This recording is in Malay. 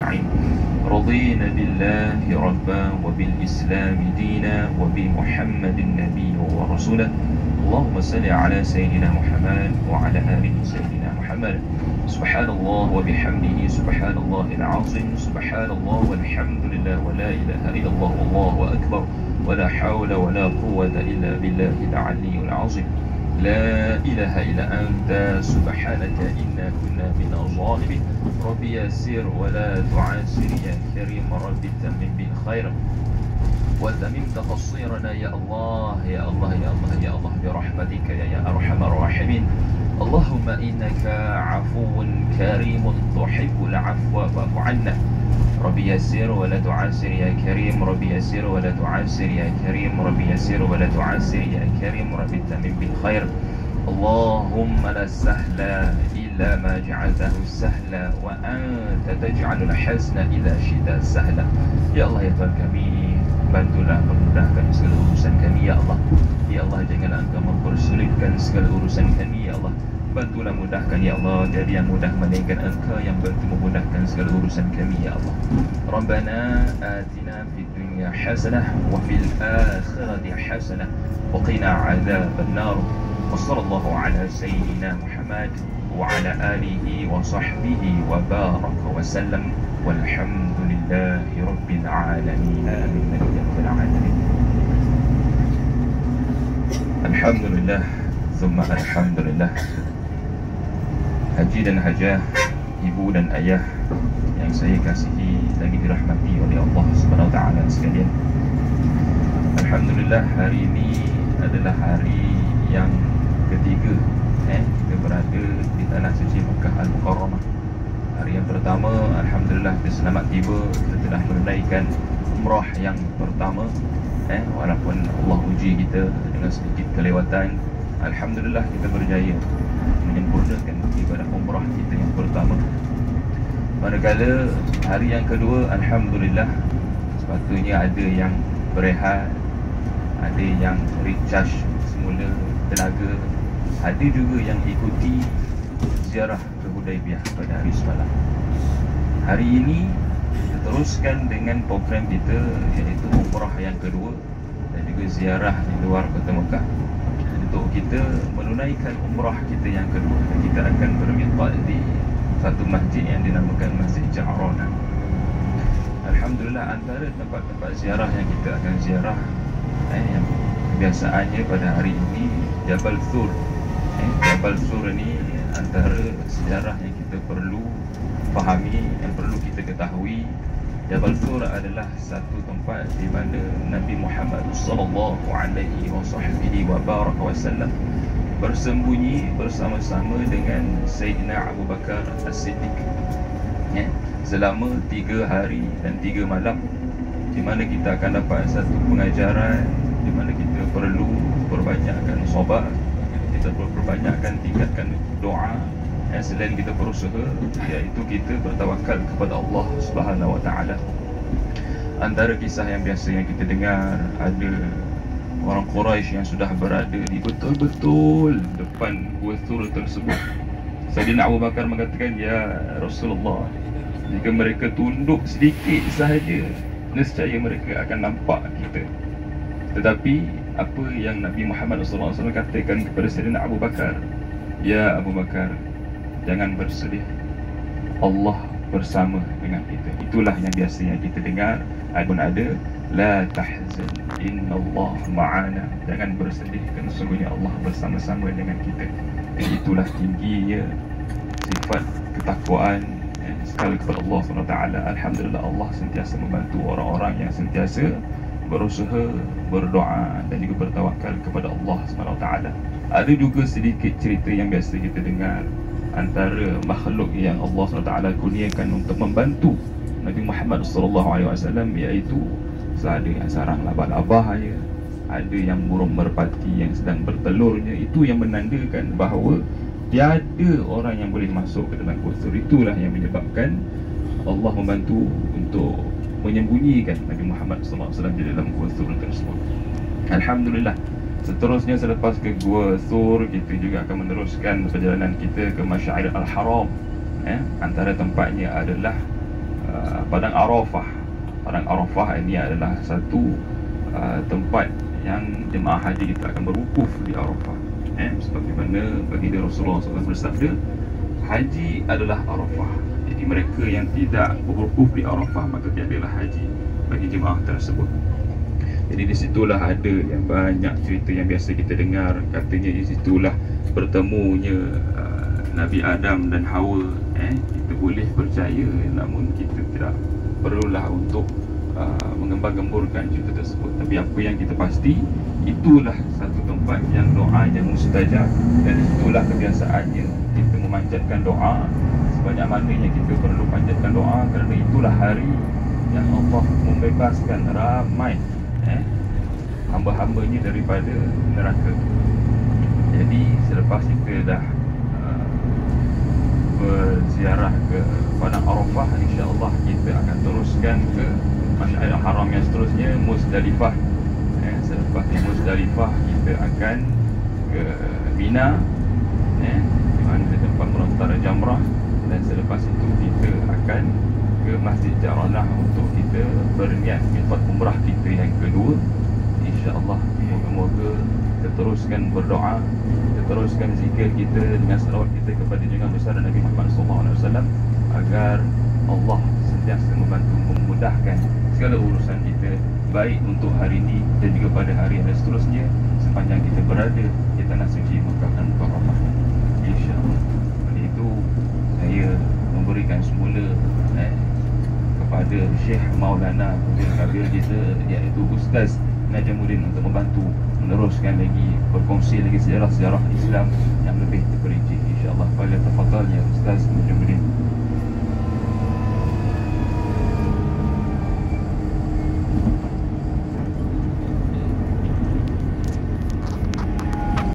أجمعين. رضينا بالله ربا وبالإسلام دينا وبمحمد النبي ورسوله. اللهم صل على سيدنا محمد وعلى آل سيدنا محمد. سبحان الله وبحمده سبحان الله العظيم. سبحان الله والحمد لله ولا إله إلا الله والله أكبر ولا حول ولا قوة إلا بالله العلي العظيم. لا إله إلا أنت سبحانك إنا كنا من الظالمين. ربي يسر ولا تعسر يا كريم. ربي تمم بالخير وتمم تقصيرنا يا الله يا الله يا الله يا الله برحمتك يا أرحم الراحمين. اللهم إنك عفو كريم تحب العفو فاعف عنا. ربي يسر ولا تعسر يا كريم. ربي يسر ولا تعسر يا كريم. ربي يسر ولا تعسر يا كريم. ربي تمم بالخير. اللهم لا سهل إلا ما جعلته سهلا وأنت تجعل الحزن إذا شئت سهلا. Ya Allah ya Tuhan kami, bantulah memudahkan segala urusan kami ya Allah. Ya Allah janganlah Engkau mempersulitkan segala urusan kami ya Allah. Bantulah mudahkan ya Allah. Jadi yang mudah melainkan Engkau yang bantu memudahkan segala urusan kami ya Allah. Rabbana atina fid dunya hasanah wa fil akhirati hasanah wa qina adzaban nar. Wa sallallahu ala sayyidina Muhammad wa ala alihi wa sahbihi wa baraka wa sallam. Walhamdulillahi rabbil alamin. Amin ya rabbal alamin. Alhamdulillah thumma alhamdulillah. Haji dan hajah, ibu dan ayah yang saya kasihi lagi dirahmati oleh Allah Subhanahu wa taala sekalian. Alhamdulillah hari ini adalah hari yang ketiga kita berada di tanah suci Mekah Al-Mukarramah. Hari yang pertama, alhamdulillah kita selamat tiba. Kita telah menunaikan umrah yang pertama. Walaupun Allah uji kita dengan sedikit kelewatan, alhamdulillah kita berjaya menyempurnakan ibadah umrah kita yang pertama. Manakala hari yang kedua, alhamdulillah sepatutnya ada yang berehat, ada yang recharge semula tenaga, ada juga yang ikuti ziarah ke Hudaibiyah pada hari semalam. Hari ini kita teruskan dengan program kita, iaitu umrah yang kedua dan juga ziarah di luar kota Mekah. Untuk kita menunaikan umrah kita yang kedua, kita akan bermiqat di satu masjid yang dinamakan Masjid Ja'rana. Alhamdulillah antara tempat-tempat ziarah yang kita akan ziarah yang kebiasaannya pada hari ini Jabal Thur. Jabal Thur ni antara sejarah yang kita perlu fahami, yang perlu kita ketahui. Jabal Thur adalah satu tempat di mana Nabi Muhammad sallallahu alaihi wasallam bersembunyi bersama-sama dengan Sayyidina Abu Bakar As-Siddiq selama 3 hari dan 3 malam, di mana kita akan dapat satu pengajaran di mana kita perlu perbanyakkan sabar, kita perlu perbanyakkan tingkatkan doa. Selain kita berusaha, iaitu kita bertawakal kepada Allah Subhanahu wa taala. Antara kisah yang biasa yang kita dengar, ada orang Quraisy yang sudah berada di betul-betul depan Gua Thur tersebut. Sayyidina Abu Bakar mengatakan, "Ya Rasulullah, jika mereka tunduk sedikit sahaja, nescaya mereka akan nampak kita." Tetapi apa yang Nabi Muhammad SAW katakan kepada Sayyidina Abu Bakar, "Ya Abu Bakar, jangan bersedih, Allah bersama dengan kita." Itulah yang biasa yang kita dengar. Adapun ada, la tahzan innallah ma'ana, jangan bersedih kerana sesungguhnya Allah bersama-sama dengan kita. Dan itulah tingginya sifat ketakwaan sekali kepada Allah SWT. Alhamdulillah Allah sentiasa membantu orang-orang yang sentiasa berusaha, berdoa dan juga bertawakal kepada Allah SWT. Ada juga sedikit cerita yang biasa kita dengar antara makhluk yang Allah SWT kurniakan untuk membantu Nabi Muhammad SAW, iaitu ada yang sarang laba-laba, ada yang burung merpati yang sedang bertelurnya. Itu yang menandakan bahawa tiada orang yang boleh masuk ke dalam Gua Thur. Itulah yang menyebabkan Allah membantu untuk menyembunyikan Nabi Muhammad SAW di dalam Gua Thur tersebut. Alhamdulillah. Seterusnya selepas ke Gua Thur, kita juga akan meneruskan perjalanan kita ke Masy'aril Al-Haram. Antara tempatnya adalah Padang Arafah. Padang Arafah ini adalah satu tempat yang jemaah haji kita akan berwukuf di Arafah. Sebagaimana baginda Rasulullah SAW bersabda, haji adalah Arafah. Jadi mereka yang tidak berwukuf di Arafah maka tiadalah haji bagi jemaah tersebut. Jadi di situlah ada yang banyak cerita yang biasa kita dengar. Katanya di situlah bertemunya Nabi Adam dan Hawa. Kita boleh percaya, namun kita tidak perlulah untuk mengembang-gemburkan cerita tersebut. Tapi apa yang kita pasti, itulah satu tempat yang doanya mustajab, dan itulah kebiasaannya kita memanjatkan doa sebanyak mananya kita perlu panjatkan doa, kerana itulah hari yang Allah membebaskan ramai hamba-hambanya daripada neraka. Jadi selepas kita dah berziarah ke Padang Arafah, insya-Allah kita akan teruskan ke Masyairul Haram yang seterusnya, Muzdalifah. Selepas di Muzdalifah kita akan ke Mina, di mana tempat melontar jamrah, dan selepas itu kita akan ke Masjid Jaranah untuk kita berniat miqat umrah kita yang kedua. InsyaAllah, moga-moga kita teruskan berdoa, kita teruskan zikir kita dengan salawat kita kepada junjungan besar Nabi Muhammad SAW, agar Allah sentiasa membantu memudahkan segala urusan kita, baik untuk hari ini dan juga pada hari yang seterusnya, sepanjang kita berada di tanah suci Makkah dan Mukarramah, insya-Allah. Oleh itu saya memberikan semula kepada Syekh Maulana Mudir Kabir kita, iaitu Ustaz Najamuddin, untuk membantu meneruskan lagi, berkongsi lagi sejarah-sejarah Islam yang lebih terperinci, insya-Allah. Pada tafadhal ya Ustaz Najamuddin.